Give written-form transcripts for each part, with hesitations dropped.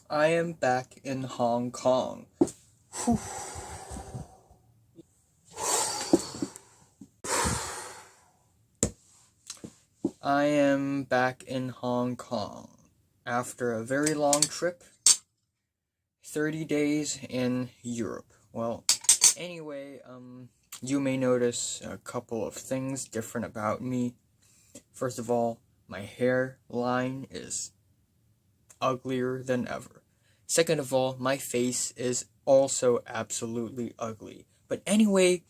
I am back in Hong Kong. I am back in Hong Kong after a very long trip, 30 days in Europe. Well, anyway, you may notice a couple of things different about me. First of all, my hairline is uglier than ever. Second of all, my face is also absolutely ugly. But anyway,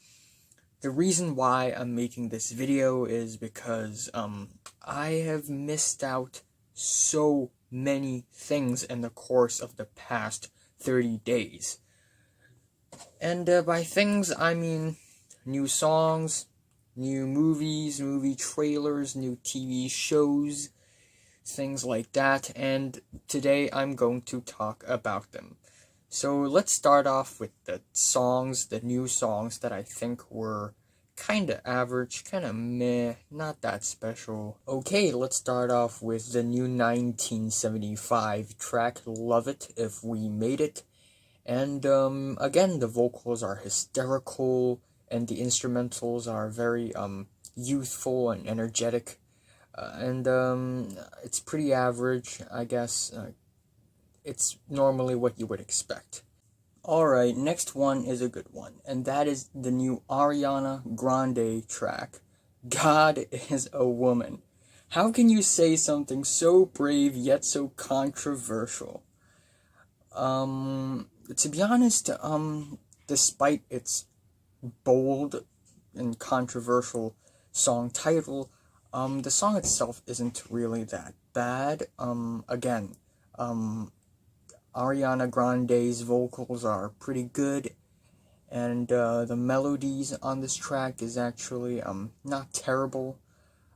the reason why I'm making this video is because I have missed out so many things in the course of the past 30 days. And by things, I mean new songs, new movies, movie trailers, new TV shows, things like that, and today I'm going to talk about them. So let's start off with the songs, the new songs that I think were kinda average, kinda meh, not that special. Okay, let's start off with the new 1975 track, Love It If We Made It. And again, the vocals are hysterical, and the instrumentals are very youthful and energetic. And it's pretty average, I guess. It's normally what you would expect. Alright, next one is a good one, and that is the new Ariana Grande track, God is a Woman. How can you say something so brave yet so controversial? To be honest, despite its bold and controversial song title, the song itself isn't really that bad. Again, Ariana Grande's vocals are pretty good, and the melodies on this track is actually not terrible,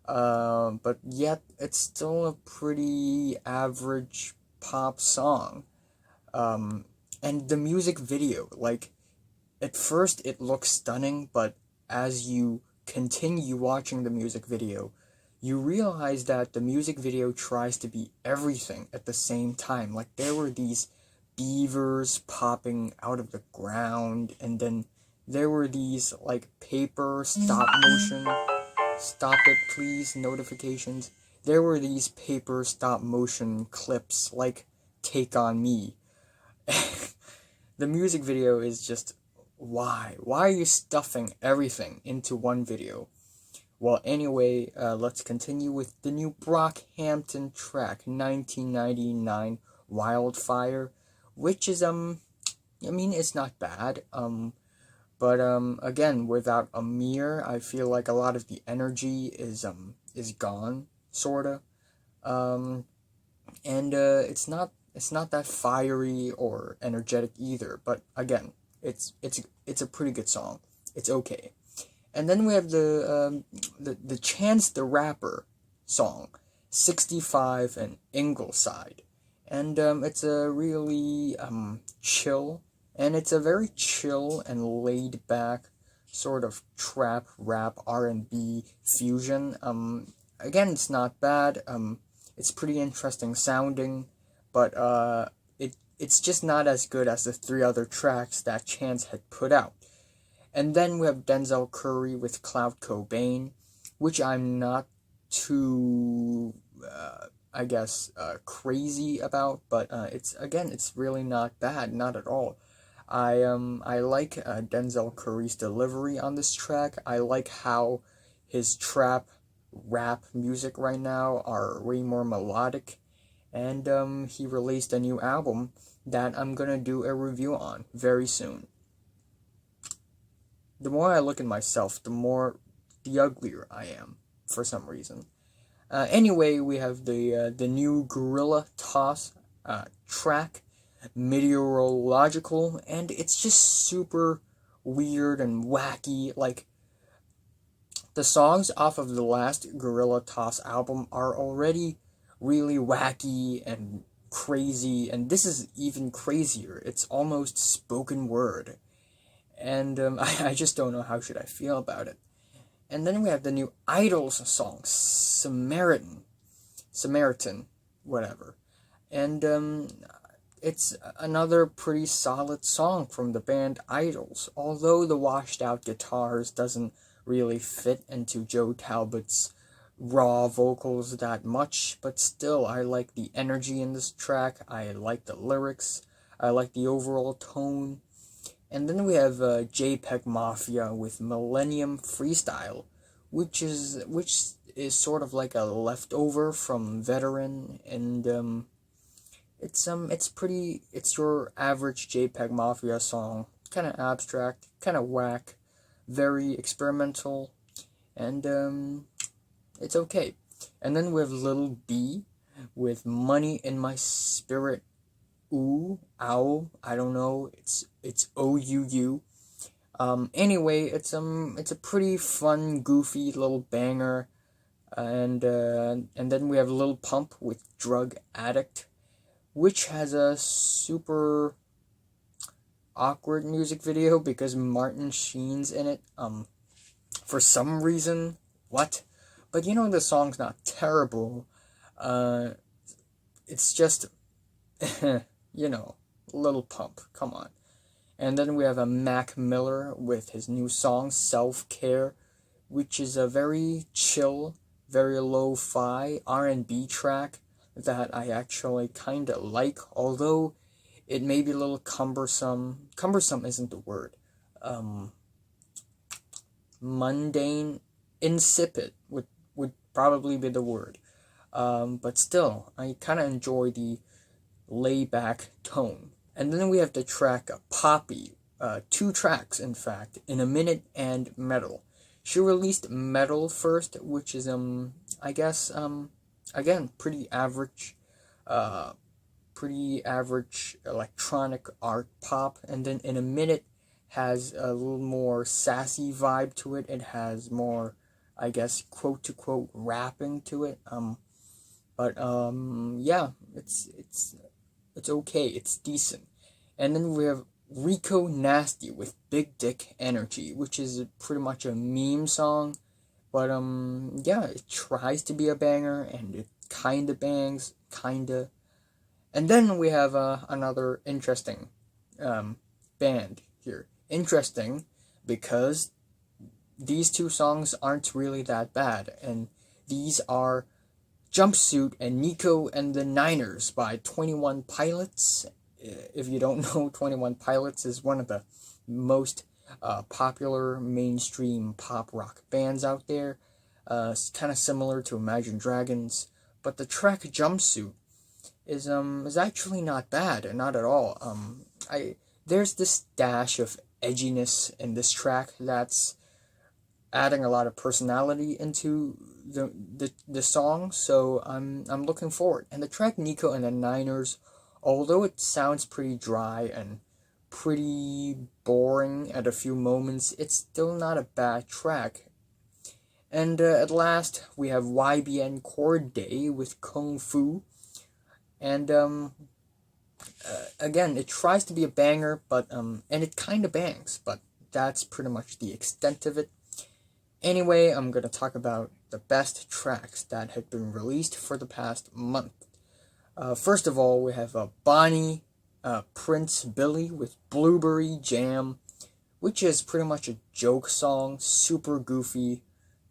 but yet it's still a pretty average pop song. And the music video, like, at first it looks stunning, but as you continue watching the music video, you realize that the music video tries to be everything at the same time. Like, there were these beavers popping out of the ground, and then there were these, like, paper stop motion, stop it please notifications. There were these paper stop motion clips, like Take On Me. The music video is just, why? Why are you stuffing everything into one video? Well, anyway, let's continue with the new Brockhampton track, 1999 Wildfire, which is, it's not bad, but, again, without Amir, I feel like a lot of the energy is gone, sorta, and, it's not that fiery or energetic either, but, again, it's a pretty good song. It's okay. And then we have the Chance the Rapper song, 65 and Ingleside. And it's a really chill, and it's a very chill and laid back sort of trap rap R&B fusion. Again, it's not bad. It's pretty interesting sounding, but it's just not as good as the 3 other tracks that Chance had put out. And then we have Denzel Curry with Cloud Cobain, which I'm not too, crazy about, but it's really not bad, not at all. I like Denzel Curry's delivery on this track. I like how his trap rap music right now are way more melodic, and he released a new album that I'm gonna do a review on very soon. The more I look at myself, the uglier I am, for some reason. Anyway, we have the new Gorilla Toss track, Meteorological, and it's just super weird and wacky. Like, the songs off of the last Gorilla Toss album are already really wacky and crazy, and this is even crazier. It's almost spoken word. And I just don't know how should I feel about it. And then we have the new Idols song, Samaritan. Samaritan, whatever. And it's another pretty solid song from the band Idols, although the washed out guitars doesn't really fit into Joe Talbot's raw vocals that much, but still I like the energy in this track, I like the lyrics, I like the overall tone. And then we have JPEGMAFIA with Millennium Freestyle, which is sort of like a leftover from Veteran, and it's your average JPEGMAFIA song, kind of abstract, kind of whack, very experimental, and it's okay. And then we have Lil B with Money in My Spirit Ouu, I don't know, it's OUU. Anyway, it's a pretty fun, goofy little banger, and then we have Lil Pump with Drug Addict, which has a super awkward music video because Martin Sheen's in it, for some reason, what? But the song's not terrible, it's just, Lil Pump, come on. And then we have a Mac Miller with his new song, Self Care, which is a very chill, very lo-fi R&B track that I actually kind of like, although it may be a little cumbersome. Cumbersome isn't the word. Mundane, insipid would probably be the word. But still, I kind of enjoy the laid-back tone. And then we have the track Poppy, 2 tracks in fact, In a Minute and Metal. She released Metal first, which is I guess again pretty average electronic art pop, and then In a Minute has a little more sassy vibe to it. It has more, I guess, quote to quote rapping to it. Yeah, it's okay, it's decent. And then we have Rico Nasty with Big Dick Energy, which is pretty much a meme song, but yeah, it tries to be a banger, and it kinda bangs, kinda. And then we have another interesting band here. Interesting because these 2 songs aren't really that bad, and these are Jumpsuit and Nico and the Niners by 21 Pilots. If you don't know, 21 Pilots is one of the most popular mainstream pop rock bands out there. It's kind of similar to Imagine Dragons, but the track Jumpsuit is actually not bad, not at all. There's this dash of edginess in this track that's adding a lot of personality into the song, so I'm looking forward. And the track Nico and the Niners, although it sounds pretty dry and pretty boring at a few moments, it's still not a bad track. And at last, we have YBN Corday with Kung Fu. And again, it tries to be a banger, but and it kind of bangs, but that's pretty much the extent of it. Anyway, I'm going to talk about the best tracks that had been released for the past month. First of all, we have Bonnie Prince Billy with Blueberry Jam, which is pretty much a joke song, super goofy,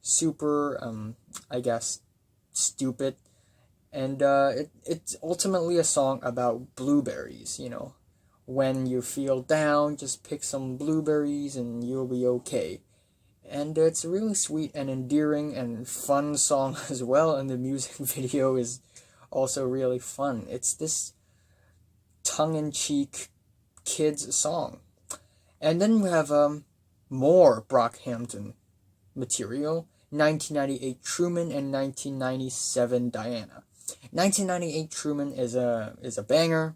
super, I guess, stupid. And it's ultimately a song about blueberries, When you feel down, just pick some blueberries and you'll be okay. And it's a really sweet and endearing and fun song as well, and the music video is also really fun. It's this tongue-in-cheek kids song. And then we have more Brockhampton material, 1998 Truman and 1997 Diana. 1998 Truman is a banger,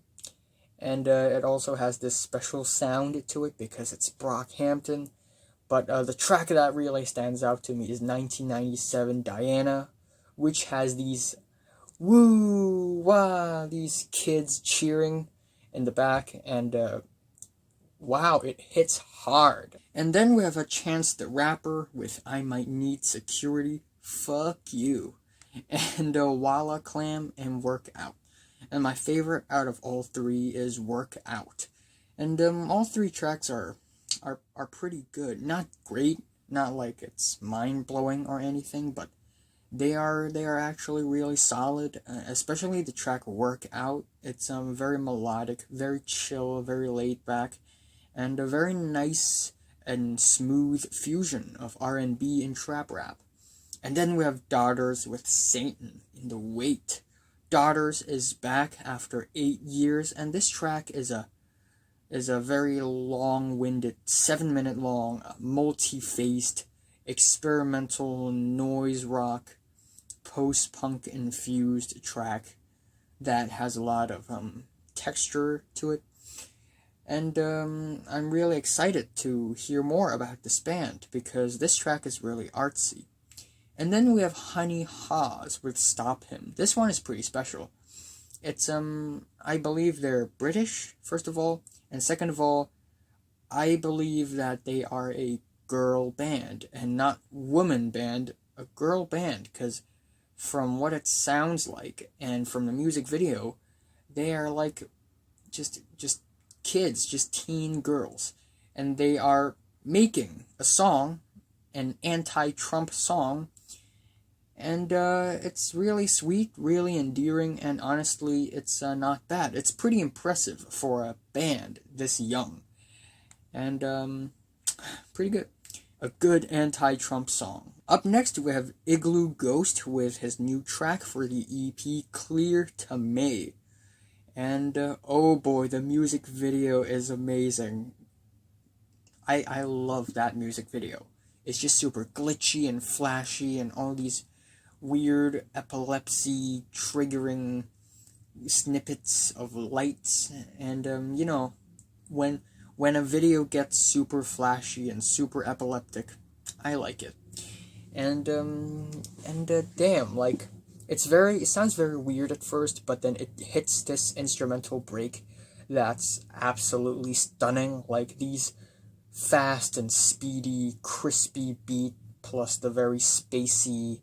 and it also has this special sound to it because it's Brockhampton. But the track that really stands out to me is 1997 Diana, which has these woo, wah, these kids cheering in the back, and wow, it hits hard. And then we have a Chance the Rapper with I Might Need Security, fuck you. and Walla, Clam, and Work Out. And my favorite out of all three is Work Out. And all three tracks are pretty good. Not great, not like it's mind-blowing or anything, but they are actually really solid, especially the track Work Out. It's very melodic, very chill, very laid back, and a very nice and smooth fusion of R&B and trap rap. And then we have Daughters with Satan in the Wait. Daughters is back after 8 years, and this track is a very long-winded, 7-minute long, multi-faced, experimental noise rock, post-punk infused track that has a lot of texture to it. And I'm really excited to hear more about this band because this track is really artsy. And then we have Honey Hahs with Stop Him. This one is pretty special. It's I believe they're British, first of all, and second of all, I believe that they are a girl band and not woman band, a girl band, because from what it sounds like and from the music video, they are like just kids, just teen girls, and they are making a song, an anti-Trump song, and it's really sweet, really endearing, and honestly, it's not bad. It's pretty impressive for a band this young, and pretty good. A good anti-Trump song. Up next, we have Iglooghost with his new track for the EP, Clear Tamei. And, oh boy, the music video is amazing. I love that music video. It's just super glitchy and flashy and all these weird epilepsy triggering snippets of lights. And, you know, when a video gets super flashy and super epileptic, I like it. And damn, like, it sounds very weird at first, but then it hits this instrumental break that's absolutely stunning, like these fast and speedy, crispy beat, plus the very spacey,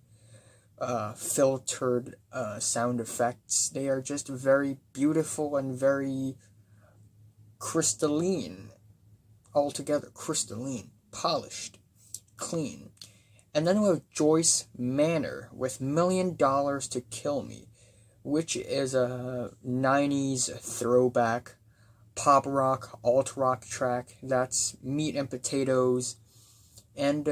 filtered, sound effects. They are just very beautiful and very crystalline, altogether crystalline, polished, clean. And then we have Joyce Manor with $1 Million to Kill Me, which is a 90s throwback pop rock, alt rock track that's meat and potatoes, and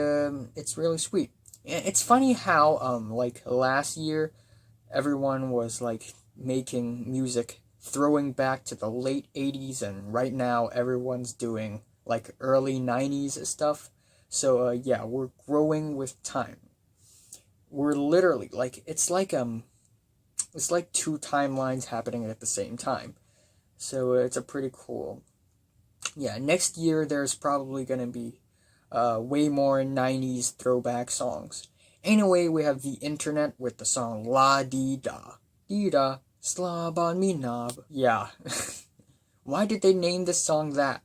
it's really sweet. It's funny how like last year everyone was like making music throwing back to the late 80s, and right now everyone's doing like early 90s stuff. So yeah, we're growing with time. We're literally like it's like two timelines happening at the same time. So it's a pretty cool. Yeah, next year there's probably gonna be way more 90s throwback songs. Anyway, we have the internet with the song La Dee Da, slob on me knob. Yeah. Why did they name this song that?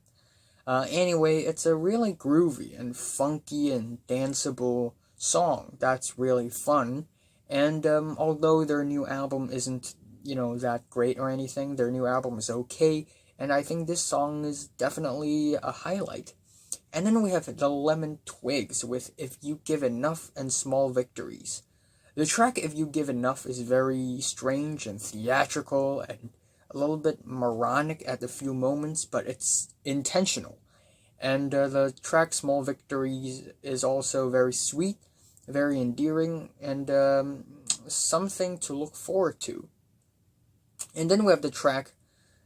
Anyway, it's a really groovy and funky and danceable song that's really fun. And although their new album isn't, that great or anything, their new album is okay. And I think this song is definitely a highlight. And then we have the Lemon Twigs with If You Give Enough and Small Victories. The track If You Give Enough is very strange and theatrical and a little bit moronic at a few moments, but it's intentional. And the track Small Victories is also very sweet, very endearing, and something to look forward to. And then we have the track,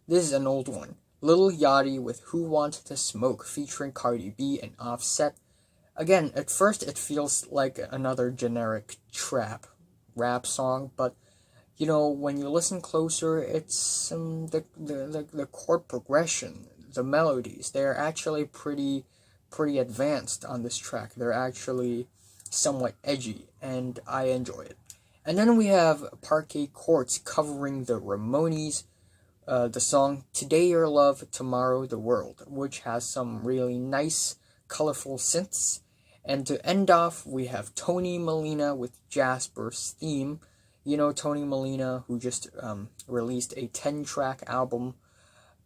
this is an old one, Lil Yachty with Who Wants to Smoke featuring Cardi B and Offset. Again, at first it feels like another generic trap rap song, but when you listen closer, it's the chord progression, the melodies, they're actually pretty advanced on this track. They're actually somewhat edgy, and I enjoy it. And then we have Parquet Courts covering the Ramones, the song Today Your Love, Tomorrow the World, which has some really nice, colorful synths. And to end off, we have Tony Molina with Jasper's theme, You know, Tony Molina, who just released a 10-track album,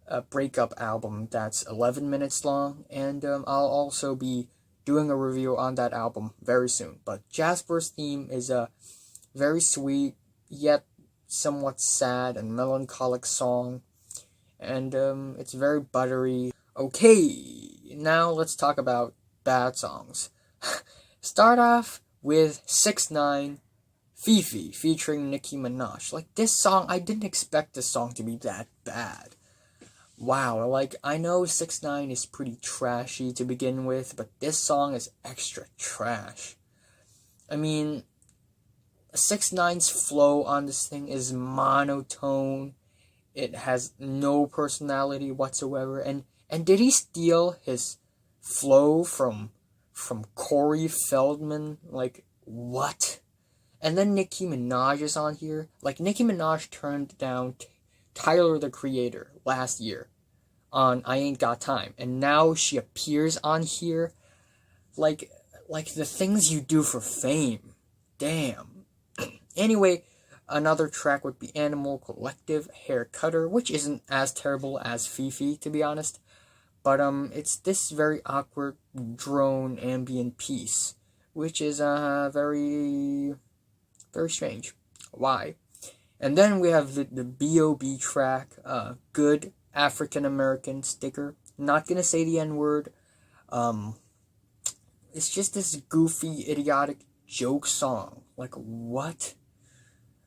a breakup album that's 11 minutes long, and I'll also be doing a review on that album very soon. But Jasper's theme is a very sweet, yet somewhat sad and melancholic song, and it's very buttery. Okay, now let's talk about bad songs. Start off with 6ix9ine, Fifi, featuring Nicki Minaj. Like, this song, I didn't expect this song to be that bad. Wow, like, I know 6ix9ine is pretty trashy to begin with, but this song is extra trash. I mean, 6ix9ine's flow on this thing is monotone. It has no personality whatsoever. And did he steal his flow from Corey Feldman? Like, what? And then Nicki Minaj is on here. Like, Nicki Minaj turned down Tyler, the Creator, last year on I Ain't Got Time. And now she appears on here. Like the things you do for fame. Damn. Anyway, another track would be Animal Collective, Hair Cutter, which isn't as terrible as Fifi, to be honest. But it's this very awkward drone ambient piece, which is very, very strange. Why? And then we have the B.O.B. track, Good African American Sticker. Not gonna say the N-word. It's just this goofy, idiotic joke song. Like, what?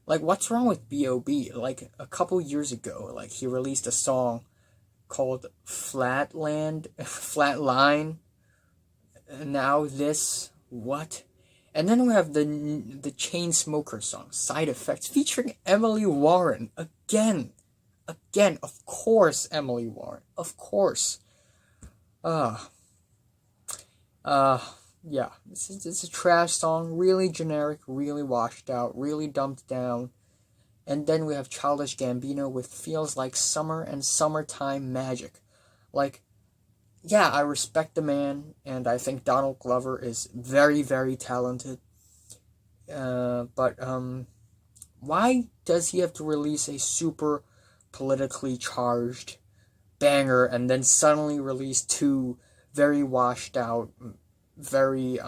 Like, what's wrong with B.O.B.? Like, a couple years ago, like, he released a song called Flatline, and now this, what? And then we have the Chainsmokers song, Side Effects, featuring Emily Warren, again, of course, Emily Warren, of course. Yeah, it's a trash song, really generic, really washed out, really dumbed down. And then we have Childish Gambino with Feels Like Summer and Summertime Magic. Like, yeah, I respect the man, and I think Donald Glover is very, very talented. But why does he have to release a super politically charged banger and then suddenly release two very washed out, very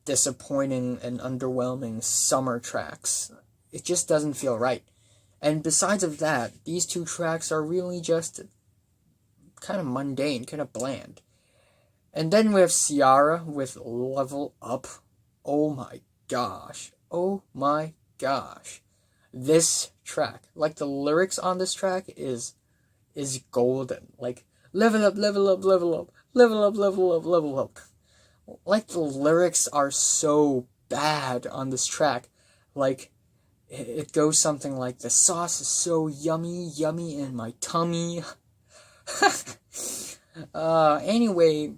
disappointing and underwhelming summer tracks? It just doesn't feel right. And besides of that, these two tracks are really just kind of mundane, kind of bland. And then we have Ciara with Level Up. Oh my gosh. Oh my gosh. This track, like, the lyrics on this track is golden. Like, level up, level up, level up, level up, level up, level up. Like, the lyrics are so bad on this track. Like, it goes something like, the sauce is so yummy, yummy in my tummy. Anyway,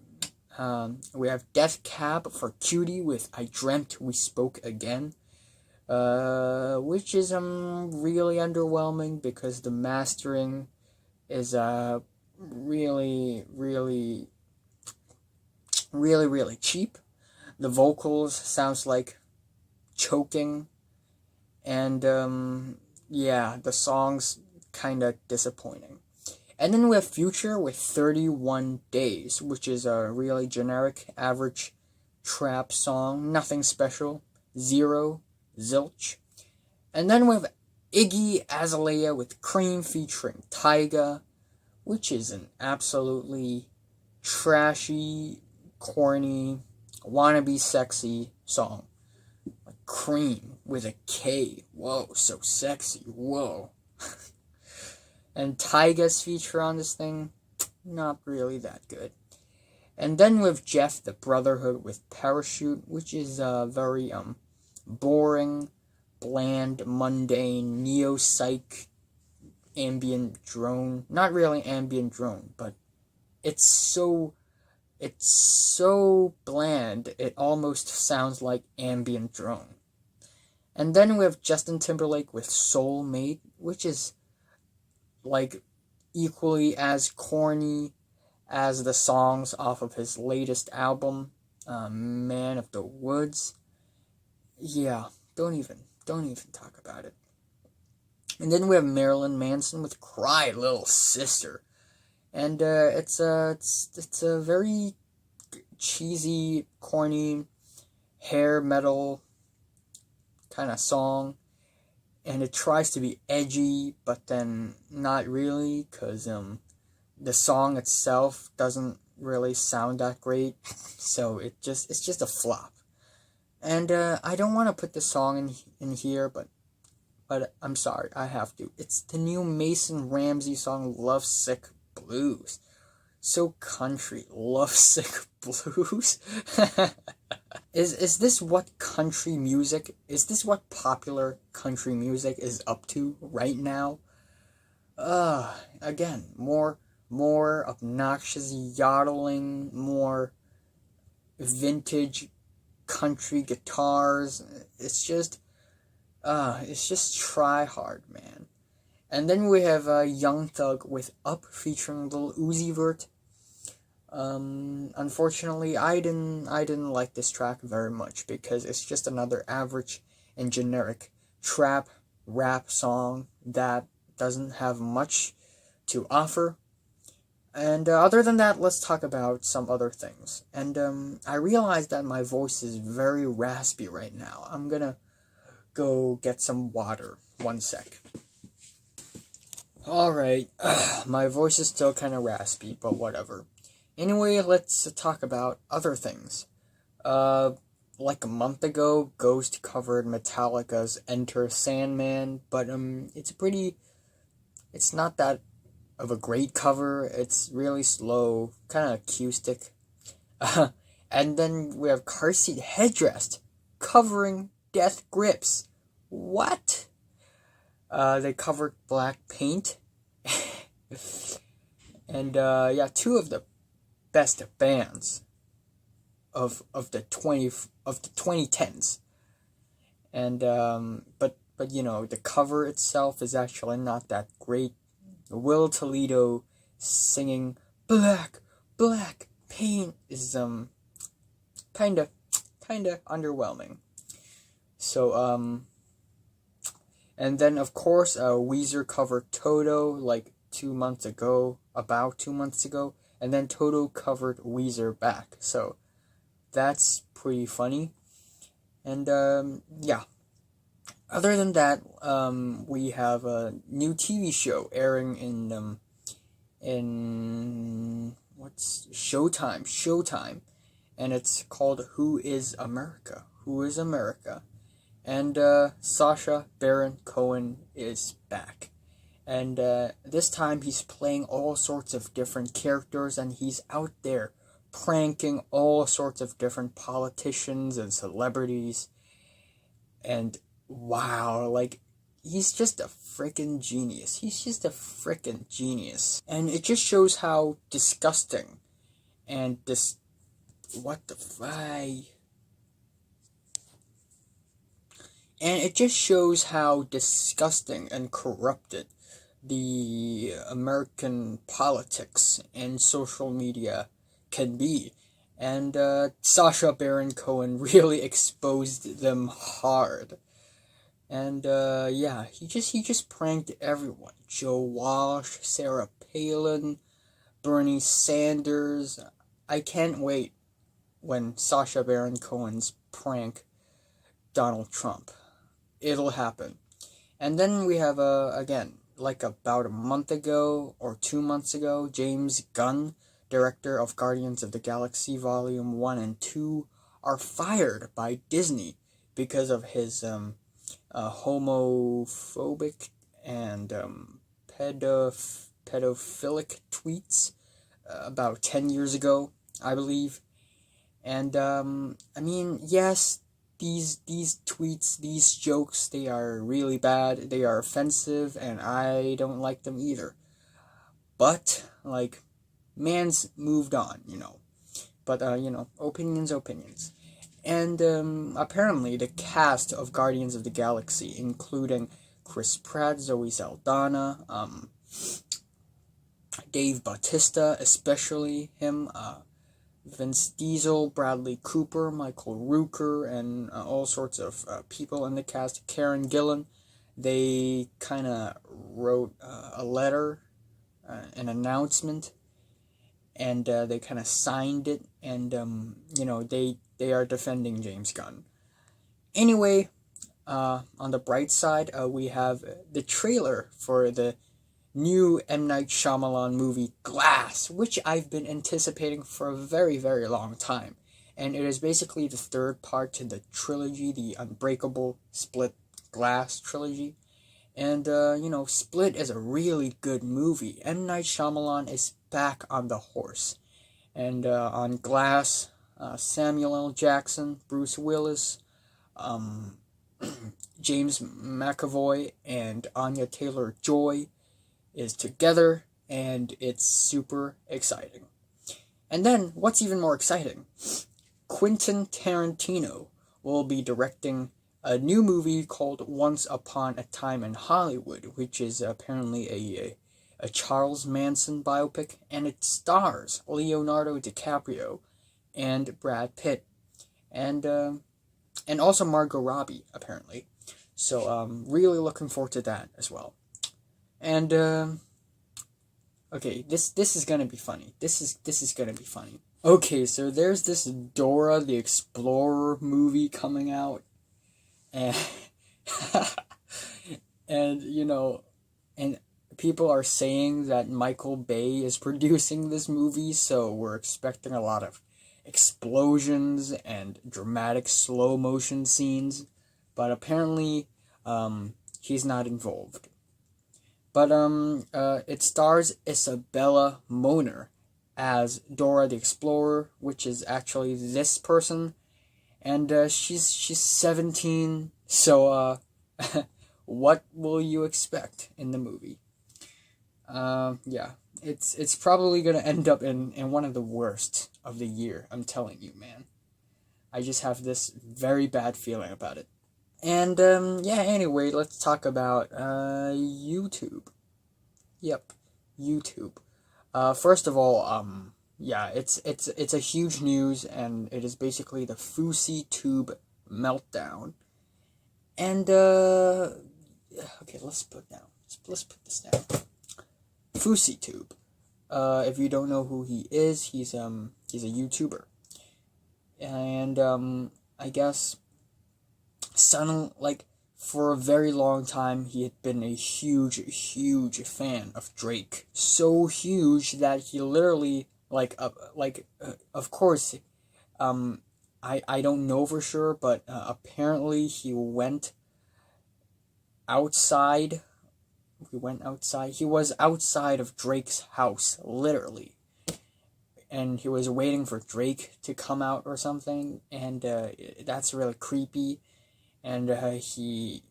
we have Death Cab for Cutie with I Dreamt We Spoke Again, which is really underwhelming because the mastering is really, really, really, really cheap. The vocals sounds like choking, and yeah, the song's kind of disappointing. And then we have Future with 31 Days, which is a really generic, average trap song. Nothing special. Zero. Zilch. And then we have Iggy Azalea with Cream featuring Tyga, which is an absolutely trashy, corny, wannabe sexy song. Like Cream with a K. Whoa, so sexy. Whoa. And Tyga's feature on this thing, not really that good. And then with Jeff the Brotherhood with Parachute, which is very boring, bland, mundane, neo-psych ambient drone. Not really ambient drone, but it's so bland, it almost sounds like ambient drone. And then we have Justin Timberlake with Soulmate, which is like equally as corny as the songs off of his latest album, Man of the Woods. Yeah, don't even Don't even talk about it. And then we have Marilyn Manson with "Cry Little Sister," and it's a very cheesy, corny, hair metal kind of song, and it tries to be edgy, but then not really, cause the song itself doesn't really sound that great, so it's just a flop. And I don't want to put the song in here, but I'm sorry, I have to. It's the new Mason Ramsey song, "Lovesick Blues." So country, Lovesick Blues. Is this what country music? Is this what popular country music is up to right now? Again, more obnoxious yodeling, more vintage country guitars. It's just try hard, man. And then we have Young Thug with "Up" featuring Lil Uzi Vert. Unfortunately, I didn't like this track very much because it's just another average and generic trap rap song that doesn't have much to offer. And other than that, let's talk about some other things. And I realized that my voice is very raspy right now. I'm gonna go get some water. One sec. Alright, my voice is still kind of raspy, but whatever. Anyway, let's talk about other things. Like a month ago, Ghost covered Metallica's "Enter Sandman," but it's not that of a great cover. It's really slow, kind of acoustic. And then we have Car Seat Headrest covering Death Grips. What? They covered Black Paint. And yeah, two of the best bands of the 2010s. And but you know, the cover itself is actually not that great. Will Toledo singing Black Paint is kinda underwhelming. So and then of course Weezer covered Toto like about 2 months ago, and then Toto covered Weezer back. So that's pretty funny. And yeah. Other than that, we have a new TV show airing in what's Showtime, and it's called Who is America? And Sacha Baron Cohen is back. And this time he's playing all sorts of different characters, and he's out there pranking all sorts of different politicians and celebrities. And wow, like, he's just a freaking genius. And it just shows how disgusting and And it just shows how disgusting and corrupted the American politics and social media can be. And Sacha Baron Cohen really exposed them hard. And yeah, he just pranked everyone. Joe Walsh, Sarah Palin, Bernie Sanders. I can't wait when Sacha Baron Cohen's prank Donald Trump. It'll happen. And then we have again, like about a month ago or 2 months ago, James Gunn, director of Guardians of the Galaxy Volume 1 and 2, are fired by Disney because of his homophobic and pedophilic tweets about 10 years ago, I believe. And I mean, yes, these tweets, these jokes, they are really bad, they are offensive, and I don't like them either. But, like, man's moved on, you know. But, you know, opinions. And apparently the cast of Guardians of the Galaxy, including Chris Pratt, Zoe Saldana, Dave Bautista, especially him, Vince Diesel, Bradley Cooper, Michael Rooker, and all sorts of people in the cast. Karen Gillan, they kind of wrote a letter, an announcement, and they kind of signed it, and they are defending James Gunn. Anyway, on the bright side, we have the trailer for the new M. Night Shyamalan movie Glass, which I've been anticipating for a very, very long time. And it is basically the third part to the trilogy, the Unbreakable, Split, Glass trilogy. And, Split is a really good movie. M. Night Shyamalan is back on the horse. And on Glass, Samuel L. Jackson, Bruce Willis, James McAvoy, and Anya Taylor-Joy is together, and it's super exciting. And then, what's even more exciting? Quentin Tarantino will be directing a new movie called Once Upon a Time in Hollywood, which is apparently a Charles Manson biopic, and it stars Leonardo DiCaprio and Brad Pitt, and also Margot Robbie, apparently. So, really looking forward to that as well. And, okay, this is gonna be funny. This is gonna be funny. Okay, so there's this Dora the Explorer movie coming out, and, and, and people are saying that Michael Bay is producing this movie, so we're expecting a lot of explosions and dramatic slow motion scenes, but apparently, he's not involved. But, it stars Isabella Moner as Dora the Explorer, which is actually this person, and, she's 17, so, what will you expect in the movie? Yeah, it's probably gonna end up in one of the worst of the year, I'm telling you, man. I just have this very bad feeling about it. And, anyway, let's talk about, YouTube. Yep, YouTube. First of all, it's a huge news, and it is basically the Fouseytube Meltdown. And, okay, let's put this down. Fouseytube. If you don't know who he is, he's a YouTuber. And, I guess, for a very long time, he had been a huge fan of Drake. So huge that he literally, of course, I don't know for sure, but apparently he went outside. He was outside of Drake's house, literally. And he was waiting for Drake to come out or something, and that's really creepy. And he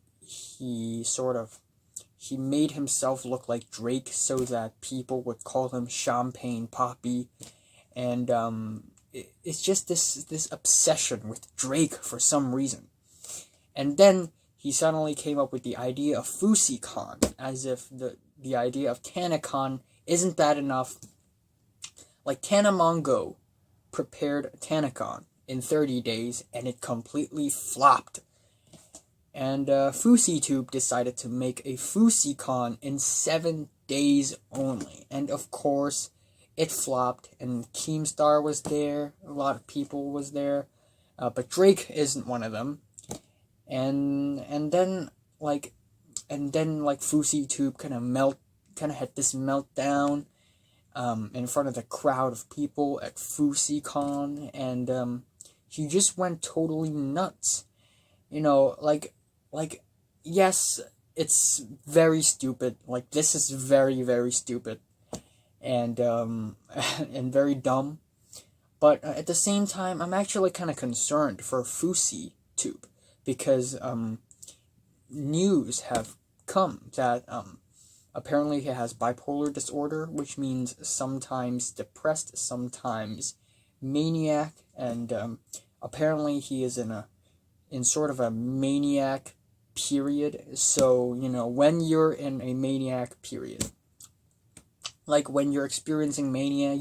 made himself look like Drake so that people would call him Champagne Poppy, and it's just this obsession with Drake for some reason. And then he suddenly came up with the idea of FouseyCon, as if the idea of TanaCon isn't bad enough. Like, Tanamongo prepared TanaCon in 30 days, and it completely flopped. And Fouseytube decided to make a FouseyCon in 7 days only. And of course, it flopped, and Keemstar was there, a lot of people was there, but Drake isn't one of them. And then Fouseytube kind of had this meltdown in front of the crowd of people at FouseyCon, and he just went totally nuts. Yes, it's very stupid. Like, this is very, very stupid, and and very dumb. But at the same time, I'm actually kind of concerned for Fouseytube, because news have come that apparently he has bipolar disorder, which means sometimes depressed, sometimes maniac, and apparently he is in sort of a maniac period. So, when you're in a maniac period, like when you're experiencing mania,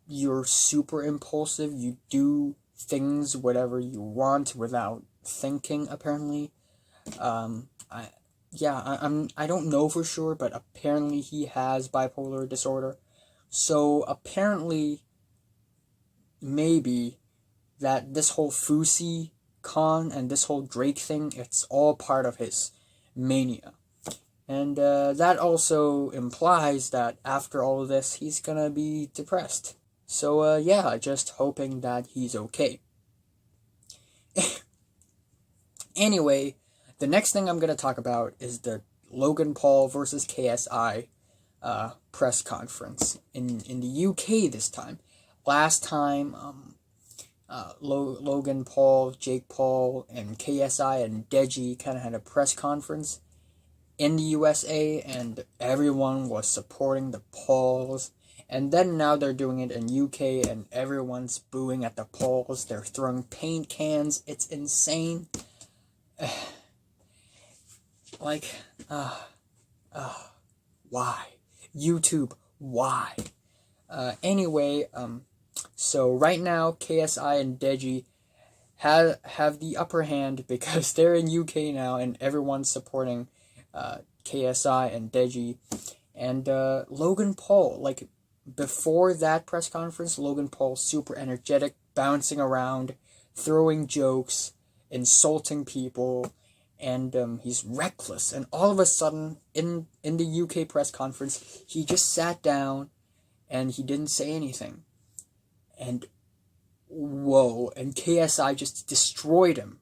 you're super impulsive. You do things whatever you want without thinking, apparently. I don't know for sure, but apparently he has bipolar disorder. So apparently, maybe that this whole Fousey con and this whole Drake thing, it's all part of his mania. And that also implies that after all of this, he's gonna be depressed. So just hoping that he's okay. Anyway, the next thing I'm gonna talk about is the Logan Paul versus KSI press conference in the UK this time. Last time, Logan Paul, Jake Paul, and KSI and Deji kind of had a press conference in the USA, and everyone was supporting the Pauls. And then now they're doing it in UK, and everyone's booing at the Pauls. They're throwing paint cans. It's insane. Why? YouTube, why? Anyway, so right now, KSI and Deji have the upper hand because they're in UK now, and everyone's supporting KSI and Deji. And Logan Paul, like, before that press conference, Logan Paul super energetic, bouncing around, throwing jokes, insulting people, and he's reckless. And all of a sudden, in the UK press conference, he just sat down and he didn't say anything. And whoa, and KSI just destroyed him.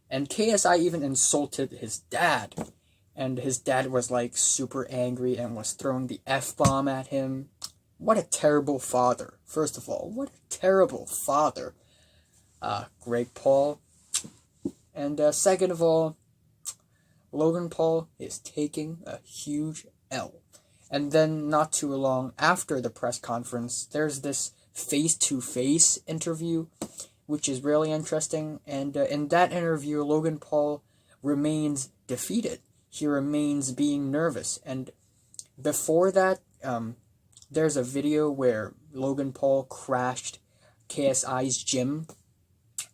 And KSI even insulted his dad. And his dad was like super angry and was throwing the F-bomb at him. What a terrible father. First of all, what a terrible father. Greg Paul. And second of all, Logan Paul is taking a huge L. And then not too long after the press conference, there's this face-to-face interview, which is really interesting. And in that interview, Logan Paul remains defeated. He remains being nervous. And before that, there's a video where Logan Paul crashed KSI's gym,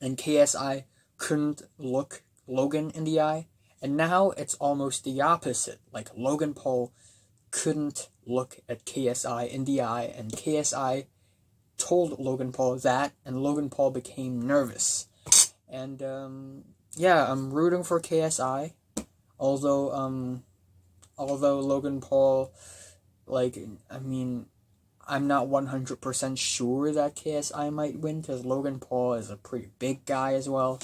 and KSI couldn't look Logan in the eye. And now it's almost the opposite. Like, Logan Paul couldn't look at KSI in the eye, and KSI told Logan Paul that, and Logan Paul became nervous. And I'm rooting for KSI. Although Logan Paul, I'm not 100% sure that KSI might win, because Logan Paul is a pretty big guy as well.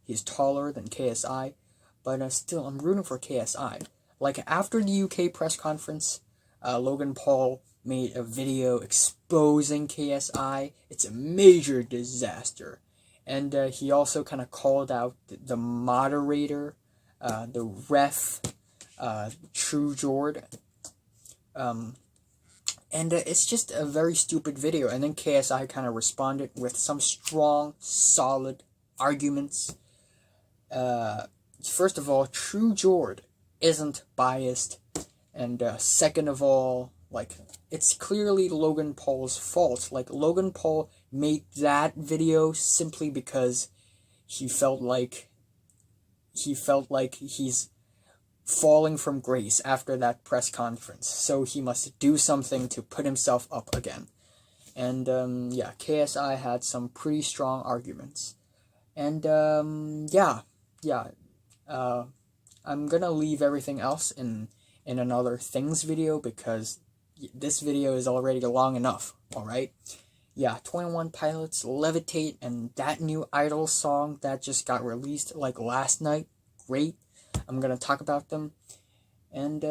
He's taller than KSI, but still, I'm rooting for KSI. Like, after the UK press conference, Logan Paul made a video exposing KSI. It's a major disaster. And he also kind of called out the moderator, the ref, True Jordan. And it's just a very stupid video. And then KSI kind of responded with some strong, solid arguments. First of all, True Jordan isn't biased. And second of all, it's clearly Logan Paul's fault. Like, Logan Paul made that video simply because he felt like he's falling from grace after that press conference. So he must do something to put himself up again. And KSI had some pretty strong arguments. And I'm gonna leave everything else in another things video, because this video is already long enough, alright? 21 Pilots, Levitate, and that new Idol song that just got released last night. Great. I'm gonna talk about them. And